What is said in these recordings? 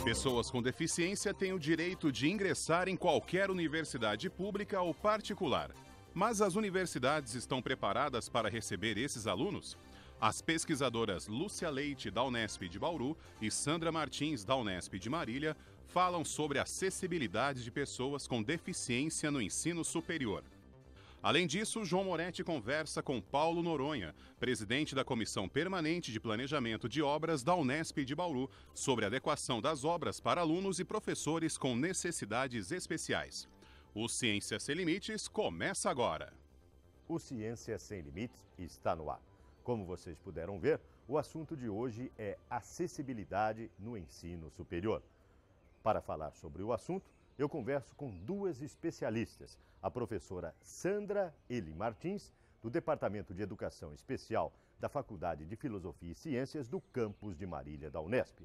Pessoas com deficiência têm o direito de ingressar em qualquer universidade pública ou particular. Mas as universidades estão preparadas para receber esses alunos? As pesquisadoras Lúcia Leite, da Unesp de Bauru, e Sandra Martins, da Unesp de Marília, falam sobre a acessibilidade de pessoas com deficiência no ensino superior. Além disso, João Moretti conversa com Paulo Noronha, presidente da Comissão Permanente de Planejamento de Obras da Unesp de Bauru, sobre a adequação das obras para alunos e professores com necessidades especiais. O Ciência Sem Limites começa agora. O Ciência Sem Limites está no ar. Como vocês puderam ver, o assunto de hoje é acessibilidade no ensino superior. Para falar sobre o assunto, eu converso com duas especialistas, a professora Sandra Eli Martins, do Departamento de Educação Especial da Faculdade de Filosofia e Ciências do campus de Marília da Unesp,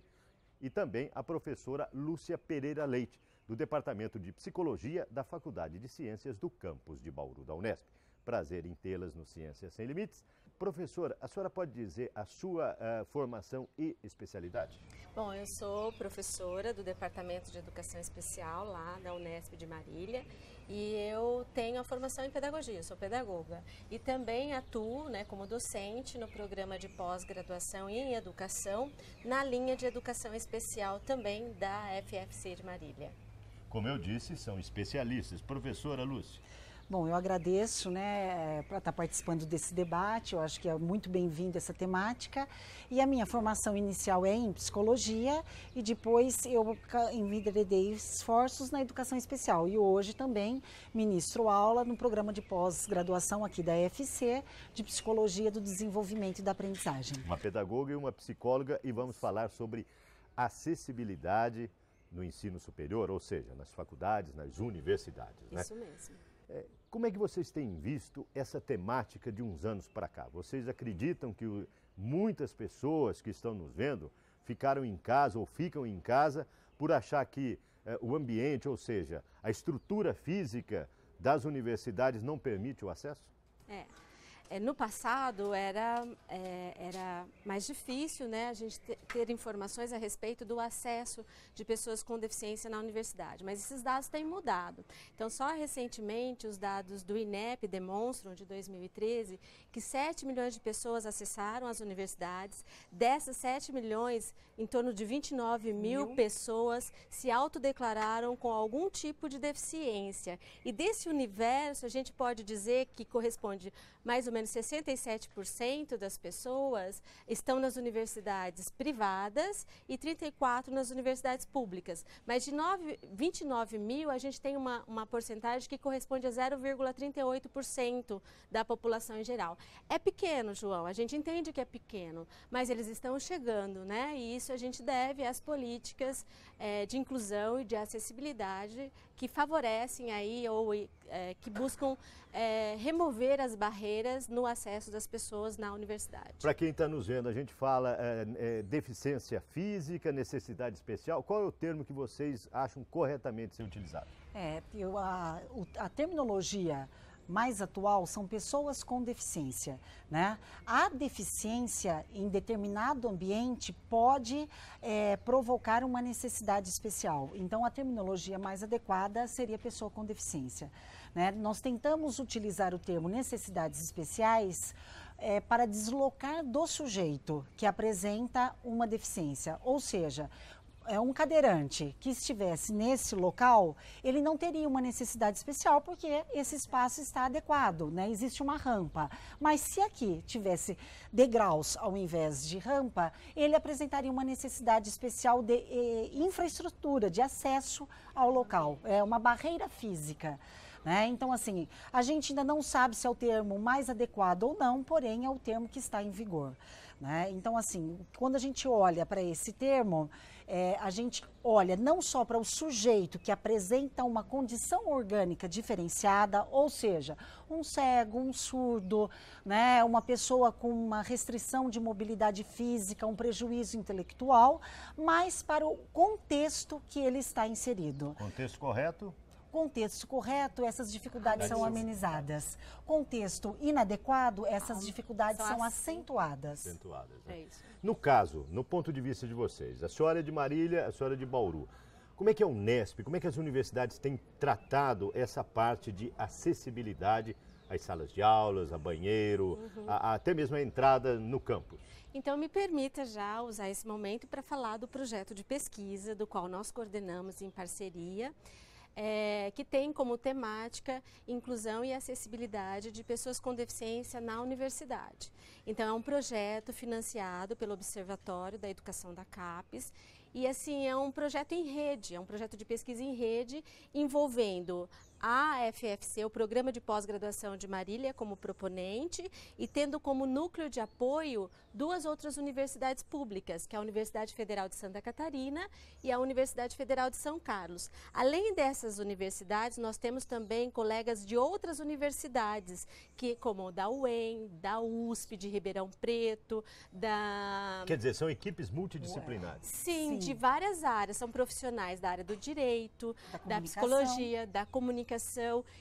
e também a professora Lúcia Pereira Leite, do Departamento de Psicologia da Faculdade de Ciências do campus de Bauru da Unesp. Prazer em tê-las no Ciência Sem Limites. Professora, a senhora pode dizer a sua formação e especialidade? Bom, eu sou professora do Departamento de Educação Especial lá da Unesp de Marília e eu tenho a formação em pedagogia, sou pedagoga. E também atuo como docente no programa de pós-graduação em educação na linha de educação especial também da FFC de Marília. Como eu disse, são especialistas. Professora Lúcia. Bom, eu agradeço para estar participando desse debate, eu acho que é muito bem-vinda essa temática. E a minha formação inicial é em psicologia e depois eu enveredei esforços na educação especial. E hoje também ministro aula no programa de pós-graduação aqui da EFC de Psicologia do Desenvolvimento e da Aprendizagem. Uma pedagoga e uma psicóloga, e vamos falar sobre acessibilidade no ensino superior, ou seja, nas faculdades, nas universidades. Isso mesmo. Como é que vocês têm visto essa temática de uns anos para cá? Vocês acreditam que muitas pessoas que estão nos vendo ficaram em casa ou ficam em casa por achar que o ambiente, ou seja, a estrutura física das universidades não permite o acesso? No passado era mais difícil a gente ter informações a respeito do acesso de pessoas com deficiência na universidade, mas esses dados têm mudado. Então, só recentemente os dados do INEP demonstram, de 2013, que 7 milhões de pessoas acessaram as universidades. Dessas 7 milhões, em torno de 29 mil pessoas se autodeclararam com algum tipo de deficiência. E desse universo, a gente pode dizer que corresponde mais ou menos 67% das pessoas estão nas universidades privadas e 34% nas universidades públicas. Mas de 29 mil, a gente tem uma porcentagem que corresponde a 0,38% da população em geral. É pequeno, João, a gente entende que é pequeno, mas eles estão chegando, E isso a gente deve às políticas de inclusão e de acessibilidade que favorecem aí ou que buscam remover as barreiras no acesso das pessoas na universidade. Para quem está nos vendo, a gente fala deficiência física, necessidade especial. Qual é o termo que vocês acham corretamente ser utilizado? A terminologia mais atual são pessoas com deficiência, A deficiência em determinado ambiente pode provocar uma necessidade especial. Então, a terminologia mais adequada seria pessoa com deficiência, Nós tentamos utilizar o termo necessidades especiais para deslocar do sujeito que apresenta uma deficiência, ou seja, um cadeirante que estivesse nesse local, ele não teria uma necessidade especial porque esse espaço está adequado, Existe uma rampa. Mas se aqui tivesse degraus ao invés de rampa, ele apresentaria uma necessidade especial de infraestrutura, de acesso ao local. É uma barreira física. Então, assim, a gente ainda não sabe se é o termo mais adequado ou não, porém é o termo que está em vigor. Então, assim, quando a gente olha para esse termo, a gente olha não só para o sujeito que apresenta uma condição orgânica diferenciada, ou seja, um cego, um surdo, uma pessoa com uma restrição de mobilidade física, um prejuízo intelectual, mas para o contexto que ele está inserido. Contexto correto? contexto correto, essas dificuldades são amenizadas. Contexto inadequado, essas dificuldades são acentuadas. Acentuadas, né? É isso. No caso, no ponto de vista de vocês, a senhora é de Marília, a senhora é de Bauru. Como é que a Unesp, como é que as universidades têm tratado essa parte de acessibilidade às salas de aulas, a banheiro, até mesmo a entrada no campus? Então, me permita já usar esse momento para falar do projeto de pesquisa, do qual nós coordenamos em parceria, que tem como temática inclusão e acessibilidade de pessoas com deficiência na universidade. Então, é um projeto financiado pelo Observatório da Educação da CAPES e, assim, é um projeto em rede, é um projeto de pesquisa em rede envolvendo a FFC, o Programa de Pós-Graduação de Marília, como proponente e tendo como núcleo de apoio 2 outras universidades públicas, que é a Universidade Federal de Santa Catarina e a Universidade Federal de São Carlos. Além dessas universidades, nós temos também colegas de outras universidades, como da UEM, da USP de Ribeirão Preto, da... Quer dizer, são equipes multidisciplinares. Sim, de várias áreas, são profissionais da área do direito, da psicologia, da comunicação,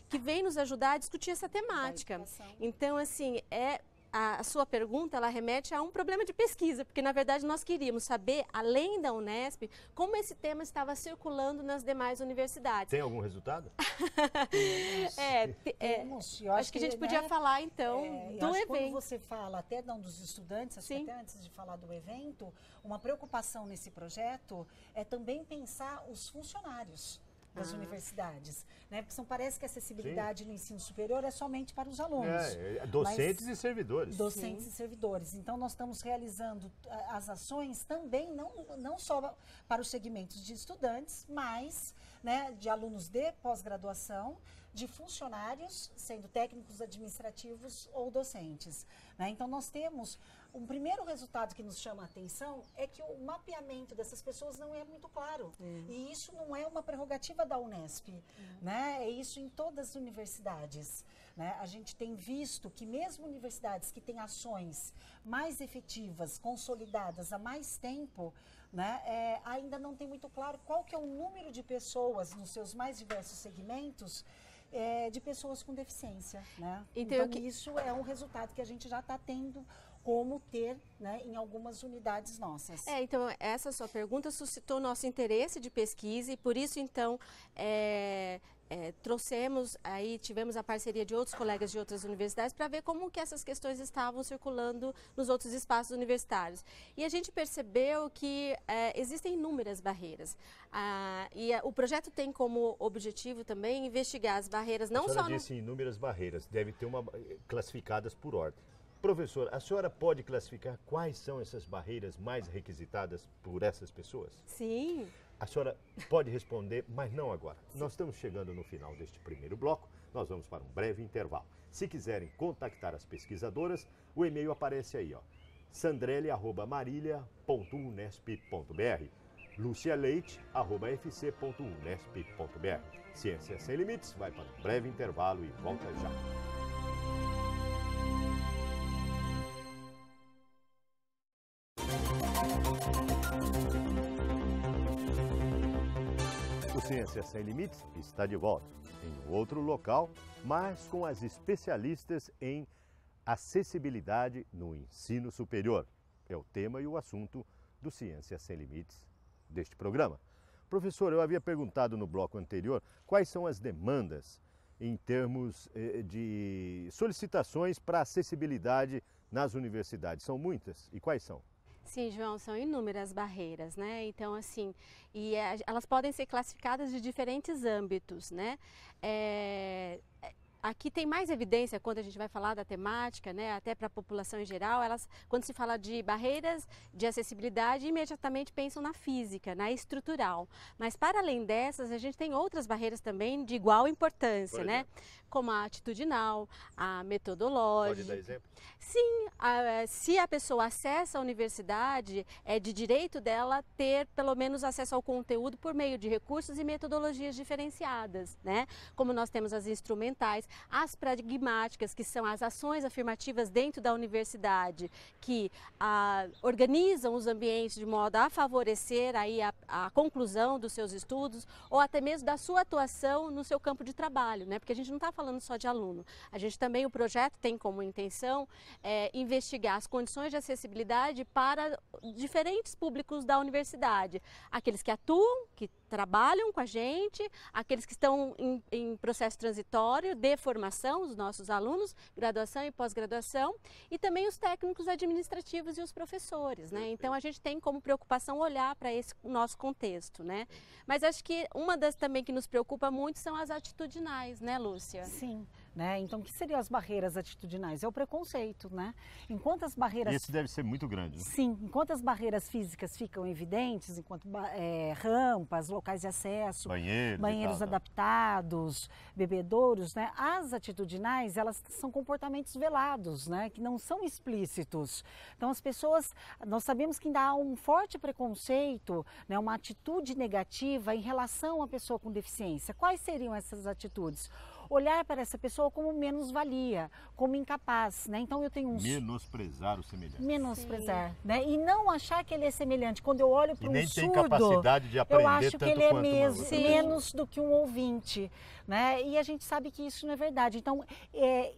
que vem nos ajudar a discutir essa temática. Então, assim, a sua pergunta, ela remete a um problema de pesquisa, porque, na verdade, nós queríamos saber, além da Unesp, como esse tema estava circulando nas demais universidades. Tem algum resultado? Acho que a gente podia falar, então, do evento. Quando você fala até dos estudantes, acho que até antes de falar do evento, uma preocupação nesse projeto é também pensar os funcionários das universidades, né? Porque parece que a acessibilidade no ensino superior é somente para os alunos. Docentes e servidores. Docentes e servidores. Então, nós estamos realizando as ações também, não só para os segmentos de estudantes, mas, né, de alunos de pós-graduação, de funcionários, sendo técnicos administrativos ou docentes, né? Então, nós temos um primeiro resultado que nos chama a atenção é que o mapeamento dessas pessoas não é muito claro. E isso não é uma prerrogativa da Unesp, né? É isso em todas as universidades, né? A gente tem visto que mesmo universidades que têm ações mais efetivas, consolidadas há mais tempo, né, ainda não tem muito claro qual que é o número de pessoas nos seus mais diversos segmentos de pessoas com deficiência, né? Então isso é um resultado que a gente já está tendo como ter, né, em algumas unidades nossas. Então, essa sua pergunta suscitou nosso interesse de pesquisa e por isso, então, tivemos a parceria de outros colegas de outras universidades para ver como que essas questões estavam circulando nos outros espaços universitários. E a gente percebeu que existem inúmeras barreiras. O projeto tem como objetivo também investigar as barreiras, não só... A senhora disse inúmeras barreiras, deve ter classificadas por ordem. Professor, a senhora pode classificar quais são essas barreiras mais requisitadas por essas pessoas? Sim. A senhora pode responder, mas não agora. Sim. Nós estamos chegando no final deste primeiro bloco, nós vamos para um breve intervalo. Se quiserem contactar as pesquisadoras, o e-mail aparece aí, sandrelli@marilia.unesp.br, lucialeite@fc.unesp.br. Ciência Sem Limites vai para um breve intervalo e volta já. O Ciência Sem Limites está de volta, em outro local, mas com as especialistas em acessibilidade no ensino superior. É o tema e o assunto do Ciência Sem Limites deste programa. Professor, eu havia perguntado no bloco anterior quais são as demandas em termos de solicitações para acessibilidade nas universidades. São muitas? E quais são? Sim, João, são inúmeras barreiras, né? Então, assim, elas podem ser classificadas de diferentes âmbitos, né? Aqui tem mais evidência quando a gente vai falar da temática, né, até para a população em geral, quando se fala de barreiras de acessibilidade, imediatamente pensam na física, na estrutural. Mas para além dessas, a gente tem outras barreiras também de igual importância, né? Como a atitudinal, a metodológica. Pode dar exemplo? Sim, se a pessoa acessa a universidade, é de direito dela ter pelo menos acesso ao conteúdo por meio de recursos e metodologias diferenciadas, né? Como nós temos as instrumentais. as pragmáticas, que são as ações afirmativas dentro da universidade, que organizam os ambientes de modo a favorecer aí a conclusão dos seus estudos ou até mesmo da sua atuação no seu campo de trabalho, né? Porque a gente não está falando só de aluno, a gente também, o projeto tem como intenção investigar as condições de acessibilidade para diferentes públicos da universidade, aqueles que atuam, que trabalham com a gente, aqueles que estão em processo transitório de formação, os nossos alunos, graduação e pós-graduação, e também os técnicos administrativos e os professores, né? Então a gente tem como preocupação olhar para esse nosso contexto, né? Mas acho que uma das também que nos preocupa muito são as atitudinais, né, Lúcia? Sim. Né? Então, o que seriam as barreiras atitudinais? É o preconceito, né? Enquanto as barreiras... Esse deve ser muito grande, né? Sim, enquanto as barreiras físicas ficam evidentes, enquanto rampas, locais de acesso, banheiros adaptados, bebedouros, né? As atitudinais, elas são comportamentos velados, né? Que não são explícitos. Então, as pessoas, nós sabemos que ainda há um forte preconceito, né? Uma atitude negativa em relação à pessoa com deficiência. Quais seriam essas atitudes? Olhar para essa pessoa como menos-valia, como incapaz, né? Então eu tenho menosprezar o semelhante. Menosprezar, né? E não achar que ele é semelhante. Quando eu olho para um surdo, tem capacidade de aprender, eu acho que ele é menos uma... do que um ouvinte, né? E a gente sabe que isso não é verdade. Então,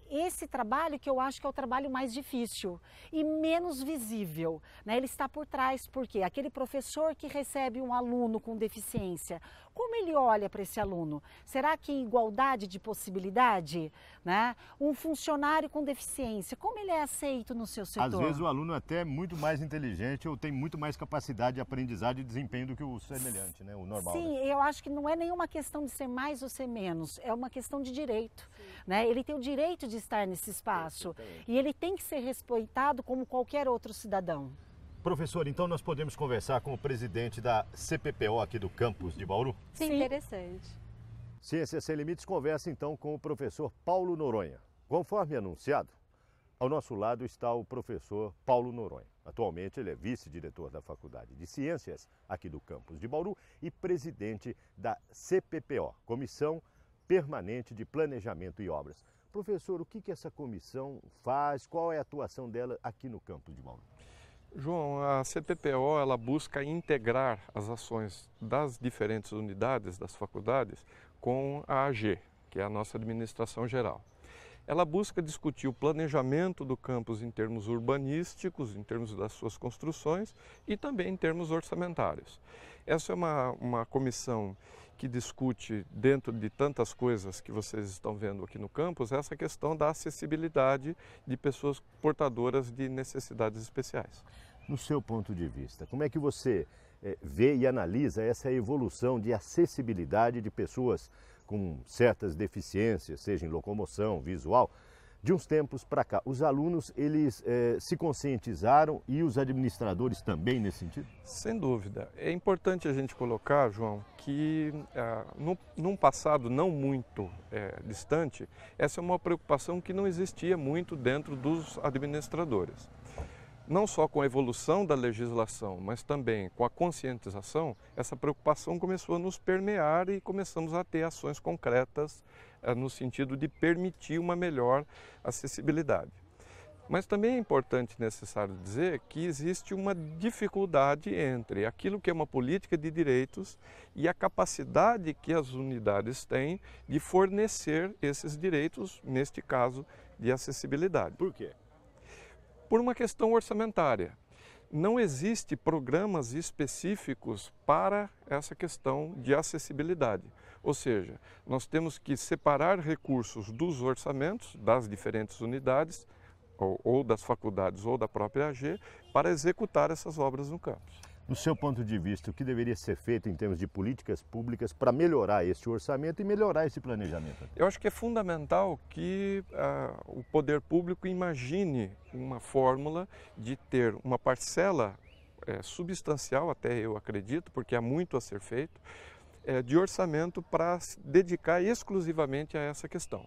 esse trabalho que eu acho que é o trabalho mais difícil e menos visível, né? Ele está por trás, porque aquele professor que recebe um aluno com deficiência, como ele olha para esse aluno? Será que em igualdade de possibilidade, né? Um funcionário com deficiência, como ele é aceito no seu setor? Às vezes o aluno é até muito mais inteligente ou tem muito mais capacidade de aprendizagem e desempenho do que o semelhante, né? O normal. Sim, né? Eu acho que não é nenhuma questão de ser mais ou ser menos, é uma questão de direito, né? Ele tem o direito de estar nesse espaço e ele tem que ser respeitado como qualquer outro cidadão. Professor, então nós podemos conversar com o presidente da CPPO aqui do campus de Bauru? Sim, interessante. Ciências Sem Limites conversa então com o professor Paulo Noronha. Conforme anunciado, ao nosso lado está o professor Paulo Noronha. Atualmente ele é vice-diretor da Faculdade de Ciências aqui do campus de Bauru e presidente da CPPO, Comissão Permanente de Planejamento e Obras. Professor, o que essa comissão faz? Qual é a atuação dela aqui no campus de Bauru? João, a CPPO ela busca integrar as ações das diferentes unidades das faculdades com a AG, que é a nossa administração geral. Ela busca discutir o planejamento do campus em termos urbanísticos, em termos das suas construções e também em termos orçamentários. Essa é uma comissão que discute, dentro de tantas coisas que vocês estão vendo aqui no campus, essa questão da acessibilidade de pessoas portadoras de necessidades especiais. No seu ponto de vista, como é que você vê e analisa essa evolução de acessibilidade de pessoas com certas deficiências, seja em locomoção, visual, de uns tempos para cá? Os alunos, eles se conscientizaram e os administradores também nesse sentido? Sem dúvida. É importante a gente colocar, João, que num passado não muito distante, essa é uma preocupação que não existia muito dentro dos administradores. Não só com a evolução da legislação, mas também com a conscientização, essa preocupação começou a nos permear e começamos a ter ações concretas no sentido de permitir uma melhor acessibilidade. Mas também é importante e necessário dizer que existe uma dificuldade entre aquilo que é uma política de direitos e a capacidade que as unidades têm de fornecer esses direitos, neste caso, de acessibilidade. Por quê? Por uma questão orçamentária. Não existe programas específicos para essa questão de acessibilidade. Ou seja, nós temos que separar recursos dos orçamentos das diferentes unidades, ou das faculdades ou da própria AG, para executar essas obras no campus. No seu ponto de vista, o que deveria ser feito em termos de políticas públicas para melhorar esse orçamento e melhorar esse planejamento? Eu acho que é fundamental que o poder público imagine uma fórmula de ter uma parcela substancial, até eu acredito, porque há muito a ser feito, de orçamento para se dedicar exclusivamente a essa questão.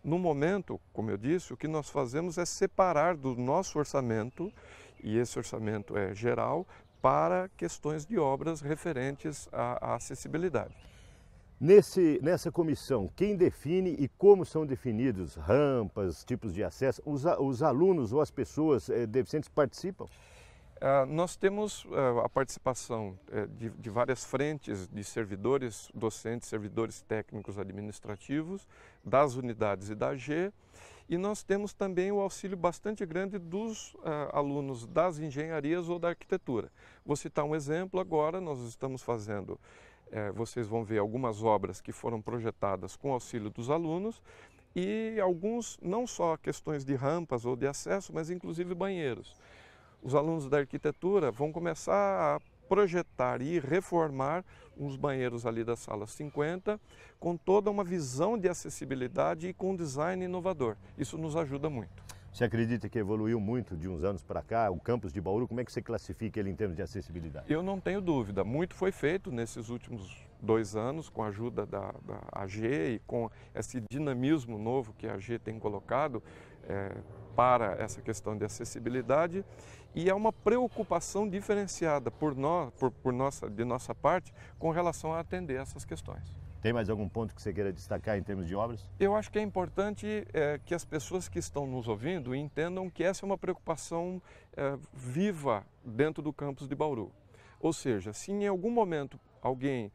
No momento, como eu disse, o que nós fazemos é separar do nosso orçamento, e esse orçamento é geral, para questões de obras referentes à acessibilidade. Nessa comissão, quem define e como são definidos rampas, tipos de acesso? Os alunos ou as pessoas deficientes participam? Nós temos a participação de várias frentes de servidores docentes, servidores técnicos administrativos, das unidades e da AG, e nós temos também o auxílio bastante grande dos alunos das engenharias ou da arquitetura. Vou citar um exemplo agora, nós estamos fazendo, vocês vão ver algumas obras que foram projetadas com auxílio dos alunos, e alguns, não só questões de rampas ou de acesso, mas inclusive banheiros. Os alunos da arquitetura vão começar a projetar e reformar uns banheiros ali da sala 50 com toda uma visão de acessibilidade e com design inovador. Isso nos ajuda muito. Você acredita que evoluiu muito de uns anos para cá, o campus de Bauru? Como é que você classifica ele em termos de acessibilidade? Eu não tenho dúvida. Muito foi feito nesses últimos 2 anos com a ajuda da AG e com esse dinamismo novo que a AG tem colocado para essa questão de acessibilidade, e é uma preocupação diferenciada de nossa parte com relação a atender essas questões. Tem mais algum ponto que você queira destacar em termos de obras? Eu acho que é importante que as pessoas que estão nos ouvindo entendam que essa é uma preocupação viva dentro do campus de Bauru. Ou seja, se em algum momento alguém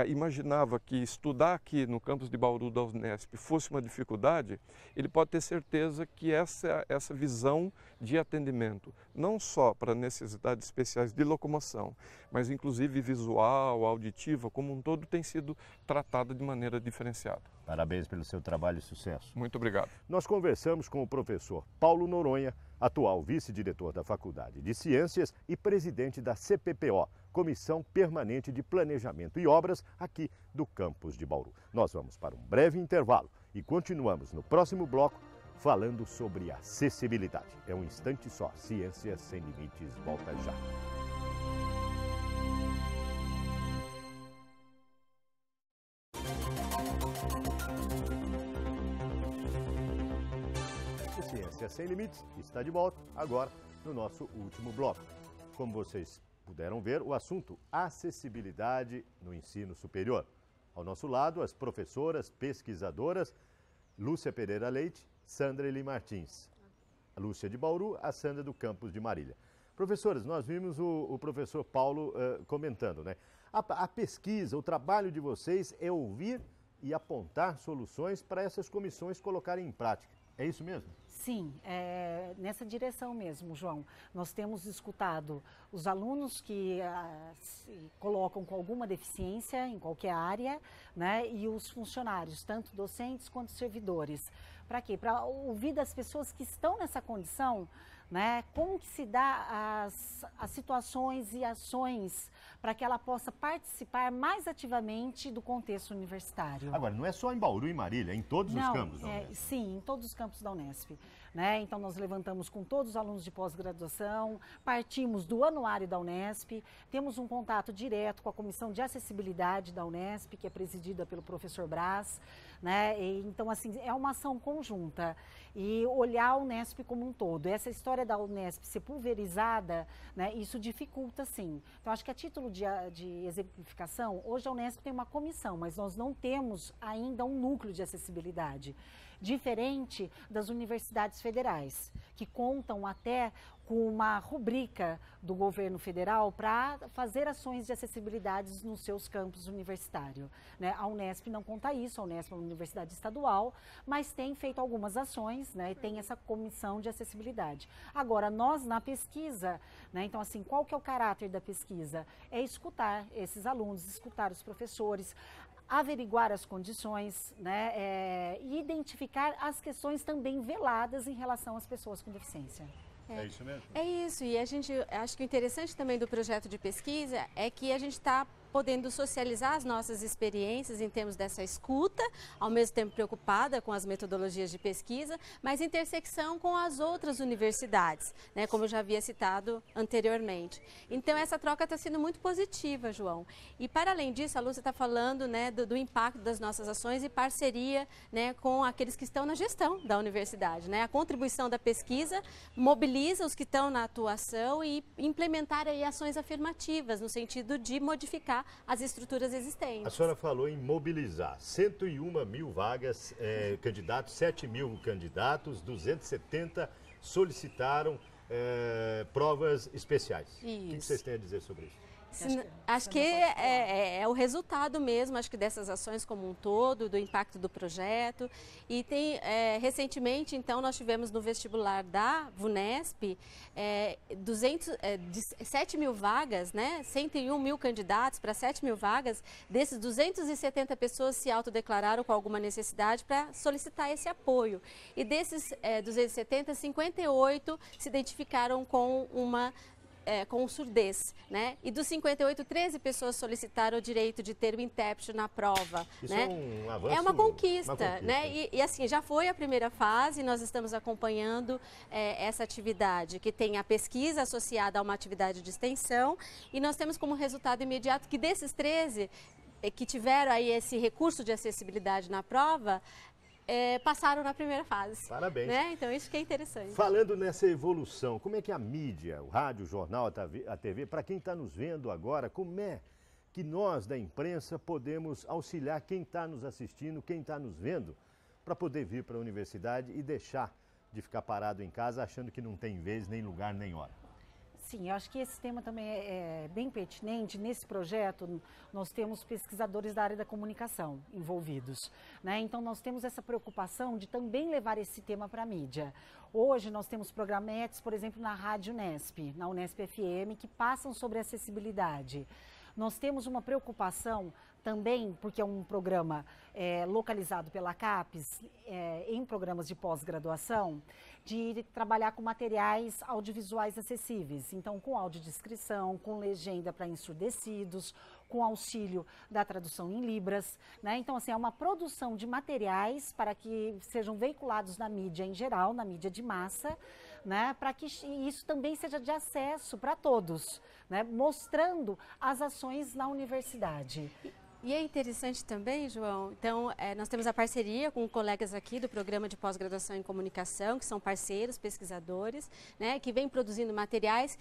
imaginava que estudar aqui no campus de Bauru da Unesp fosse uma dificuldade, ele pode ter certeza que essa visão de atendimento, não só para necessidades especiais de locomoção, mas inclusive visual, auditiva, como um todo, tem sido tratada de maneira diferenciada. Parabéns pelo seu trabalho e sucesso. Muito obrigado. Nós conversamos com o professor Paulo Noronha, atual vice-diretor da Faculdade de Ciências e presidente da CPPO, Comissão Permanente de Planejamento e Obras, aqui do campus de Bauru. Nós vamos para um breve intervalo e continuamos no próximo bloco falando sobre acessibilidade. É um instante só. Ciência Sem Limites volta já. O Ciência Sem Limites está de volta agora no nosso último bloco. Como vocês puderam ver, o assunto acessibilidade no ensino superior. Ao nosso lado, as professoras pesquisadoras Lúcia Pereira Leite, Sandra Eli Martins. A Lúcia de Bauru, a Sandra do campus de Marília. Professoras, nós vimos o professor Paulo comentando, né? A pesquisa, o trabalho de vocês é ouvir e apontar soluções para essas comissões colocarem em prática. É isso mesmo? Sim, nessa direção mesmo, João. Nós temos escutado os alunos que se colocam com alguma deficiência em qualquer área, né, e os funcionários, tanto docentes quanto servidores. Para quê? Para ouvir das pessoas que estão nessa condição, né, como que se dá as situações e ações para que ela possa participar mais ativamente do contexto universitário. Agora, não é só em Bauru e Marília, é em todos os campos da Unesp. Sim, em todos os campos da Unesp. Né? Então, nós levantamos com todos os alunos de pós-graduação, partimos do anuário da Unesp, temos um contato direto com a Comissão de Acessibilidade da Unesp, que é presidida pelo professor Brás, né? Então, assim, é uma ação conjunta e olhar a Unesp como um todo. Essa história da Unesp ser pulverizada, né, isso dificulta, sim. Então, acho que a título de exemplificação, hoje a Unesp tem uma comissão, mas nós não temos ainda um núcleo de acessibilidade. Diferente das universidades federais, que contam até com uma rubrica do governo federal para fazer ações de acessibilidade nos seus campos universitários. Né? A Unesp não conta isso, a Unesp é uma universidade estadual, mas tem feito algumas ações, né, e tem essa comissão de acessibilidade. Agora, nós na pesquisa, né, então assim, qual que é o caráter da pesquisa? É escutar esses alunos, escutar os professores, averiguar as condições, né, e identificar as questões também veladas em relação às pessoas com deficiência. É isso mesmo? É isso, e acho que o interessante também do projeto de pesquisa é que a gente está podendo socializar as nossas experiências em termos dessa escuta, ao mesmo tempo preocupada com as metodologias de pesquisa, mas intersecção com as outras universidades, né, como eu já havia citado anteriormente. Então, essa troca está sendo muito positiva, João. E, para além disso, a Lúcia está falando, né, do impacto das nossas ações e parceria, né, com aqueles que estão na gestão da universidade. Né? A contribuição da pesquisa mobiliza os que estão na atuação e implementar aí ações afirmativas, no sentido de modificar melhorar as estruturas existentes. A senhora falou em mobilizar 101 mil vagas, candidatos, 7 mil candidatos, 270 solicitaram provas especiais. Isso. O que vocês têm a dizer sobre isso? Acho que é o resultado mesmo, acho que dessas ações como um todo, do impacto do projeto. E tem, recentemente, então, nós tivemos no vestibular da VUNESP 7 mil vagas, né? 101 mil candidatos para 7 mil vagas. Desses, 270 pessoas se autodeclararam com alguma necessidade para solicitar esse apoio. E desses 270, 58 se identificaram com com surdez, né? E dos 58, 13 pessoas solicitaram o direito de ter o intérprete na prova. Isso né? é um avanço, é uma conquista, né? E assim, já foi a primeira fase, nós estamos acompanhando essa atividade, que tem a pesquisa associada a uma atividade de extensão, e nós temos como resultado imediato que desses 13 que tiveram aí esse recurso de acessibilidade na prova, passaram na primeira fase. Parabéns. Né? Então, isso que é interessante. Falando nessa evolução, como é que a mídia, o rádio, o jornal, a TV, para quem está nos vendo agora, como é que nós da imprensa podemos auxiliar quem está nos assistindo, quem está nos vendo, para poder vir para a universidade e deixar de ficar parado em casa achando que não tem vez, nem lugar, nem hora? Sim, eu acho que esse tema também é bem pertinente. Nesse projeto, nós temos pesquisadores da área da comunicação envolvidos, né? Então, nós temos essa preocupação de também levar esse tema para a mídia. Hoje, nós temos programetes, por exemplo, na Rádio Unesp, na Unesp FM, que passam sobre acessibilidade. Nós temos uma preocupação também, porque é um programa localizado pela CAPES, em programas de pós-graduação, de trabalhar com materiais audiovisuais acessíveis. Então, com audiodescrição, com legenda para ensurdecidos, com auxílio da tradução em Libras, né? Então, assim, é uma produção de materiais para que sejam veiculados na mídia em geral, na mídia de massa, né? Para que isso também seja de acesso para todos, né? Mostrando as ações na universidade. E é interessante também, João, então nós temos a parceria com colegas aqui do Programa de Pós-Graduação em Comunicação, que são parceiros, pesquisadores, né, que vêm produzindo materiais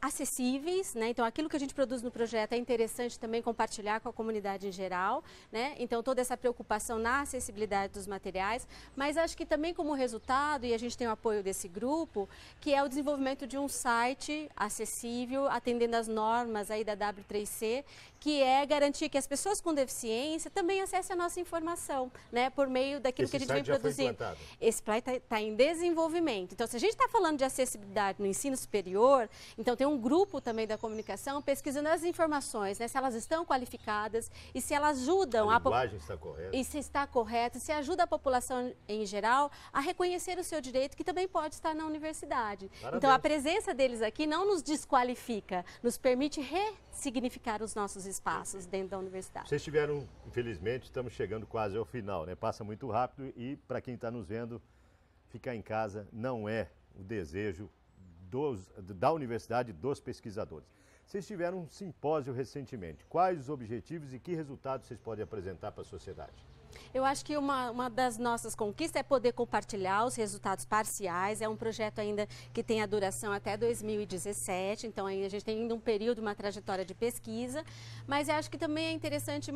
acessíveis, né? Então aquilo que a gente produz no projeto é interessante também compartilhar com a comunidade em geral, né? Então toda essa preocupação na acessibilidade dos materiais, mas acho que também como resultado, e a gente tem o apoio desse grupo, que é o desenvolvimento de um site acessível, atendendo às normas aí da W3C, que é garantir que as pessoas com deficiência também acessem a nossa informação, né? Por meio daquilo que a gente vem produzindo. Esse plano está em desenvolvimento. Então, se a gente está falando de acessibilidade no ensino superior, então tem um grupo também da comunicação pesquisando as informações, né? Se elas estão qualificadas e se elas ajudam a linguagem está correta. E se está correta, se ajuda a população em geral a reconhecer o seu direito, que também pode estar na universidade. Parabéns. Então, a presença deles aqui não nos desqualifica, nos permite ressignificar os nossos espaços dentro da universidade. Vocês tiveram, infelizmente, estamos chegando quase ao final, né? Passa muito rápido e, para quem está nos vendo, ficar em casa não é o desejo da universidade dos pesquisadores. Vocês tiveram um simpósio recentemente. Quais os objetivos e que resultados vocês podem apresentar para a sociedade? Eu acho que uma das nossas conquistas é poder compartilhar os resultados parciais. É um projeto ainda que tem a duração até 2017, então ainda a gente tem ainda um período, uma trajetória de pesquisa. Mas eu acho que também é interessante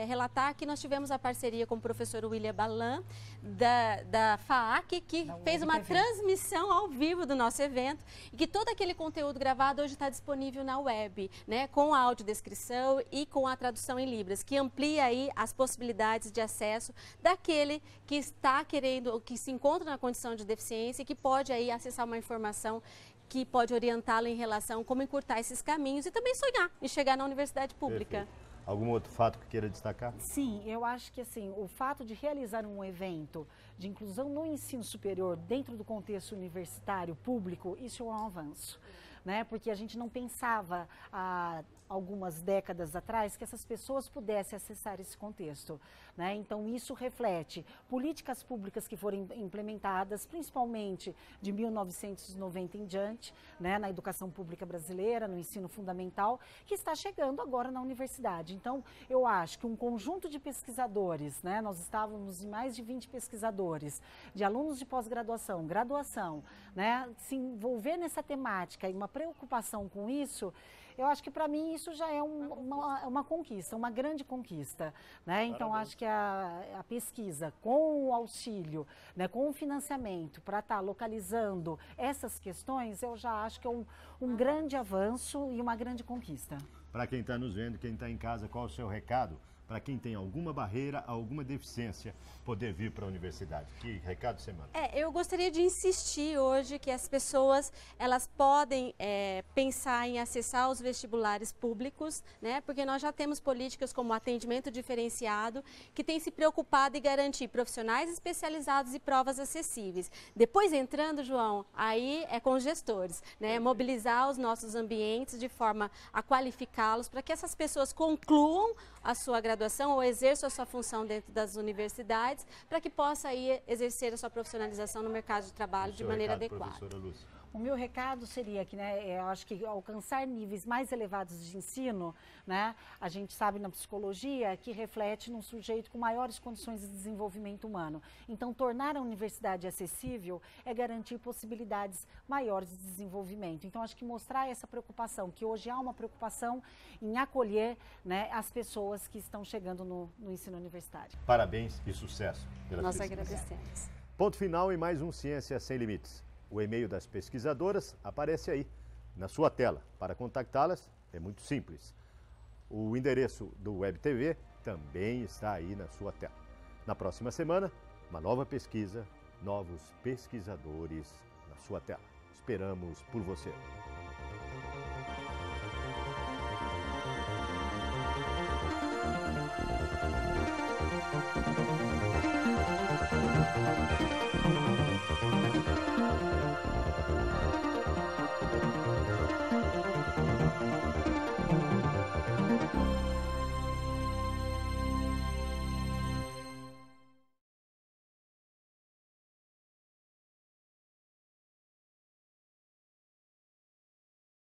relatar que nós tivemos a parceria com o professor William Balan, da FAAC, que fez uma transmissão ao vivo do nosso evento e que todo aquele conteúdo gravado hoje está disponível na web, né, com a audiodescrição e com a tradução em Libras, que amplia aí as possibilidades de acesso daquele que está querendo, que se encontra na condição de deficiência e que pode aí acessar uma informação que pode orientá-lo em relação a como encurtar esses caminhos e também sonhar em chegar na universidade pública. Perfeito. Algum outro fato que queira destacar? Sim, eu acho que assim, o fato de realizar um evento de inclusão no ensino superior dentro do contexto universitário público, isso é um avanço, né? Porque a gente não pensava há algumas décadas atrás que essas pessoas pudessem acessar esse contexto, né? Então isso reflete políticas públicas que foram implementadas, principalmente de 1990 em diante, né, na educação pública brasileira, no ensino fundamental, que está chegando agora na universidade. Então eu acho que um conjunto de pesquisadores, né, nós estávamos em mais de 20 pesquisadores, de alunos de pós-graduação, graduação, né, se envolver nessa temática e uma preocupação com isso, eu acho que para mim isso já é uma conquista, uma grande conquista, né? Então acho que a pesquisa com o auxílio, né, com o financiamento para estar localizando essas questões, eu já acho que é um grande avanço e uma grande conquista. Para quem está nos vendo, quem está em casa, qual é o seu recado? Para quem tem alguma barreira, alguma deficiência, poder vir para a universidade. Que recado você manda? Eu gostaria de insistir hoje que as pessoas, elas podem pensar em acessar os vestibulares públicos, né? Porque nós já temos políticas como atendimento diferenciado, que tem se preocupado em garantir profissionais especializados e provas acessíveis. Depois entrando, João, aí é com os gestores, né? Mobilizar os nossos ambientes de forma a qualificá-los para que essas pessoas concluam a sua graduação ou exerçam a sua função dentro das universidades para que possa aí exercer a sua profissionalização no mercado de trabalho de maneira adequada. Professora Lúcia. O meu recado seria que, né, eu acho que alcançar níveis mais elevados de ensino, né, a gente sabe na psicologia que reflete num sujeito com maiores condições de desenvolvimento humano. Então, tornar a universidade acessível é garantir possibilidades maiores de desenvolvimento. Então, acho que mostrar essa preocupação, que hoje há uma preocupação em acolher, né, as pessoas que estão chegando no ensino universitário. Parabéns e sucesso pela Nós pesquisa. agradecemos. Ponto final em mais um Ciência Sem Limites. O e-mail das pesquisadoras aparece aí, na sua tela. Para contactá-las é muito simples. O endereço do Web TV também está aí na sua tela. Na próxima semana, uma nova pesquisa, novos pesquisadores na sua tela. Esperamos por você.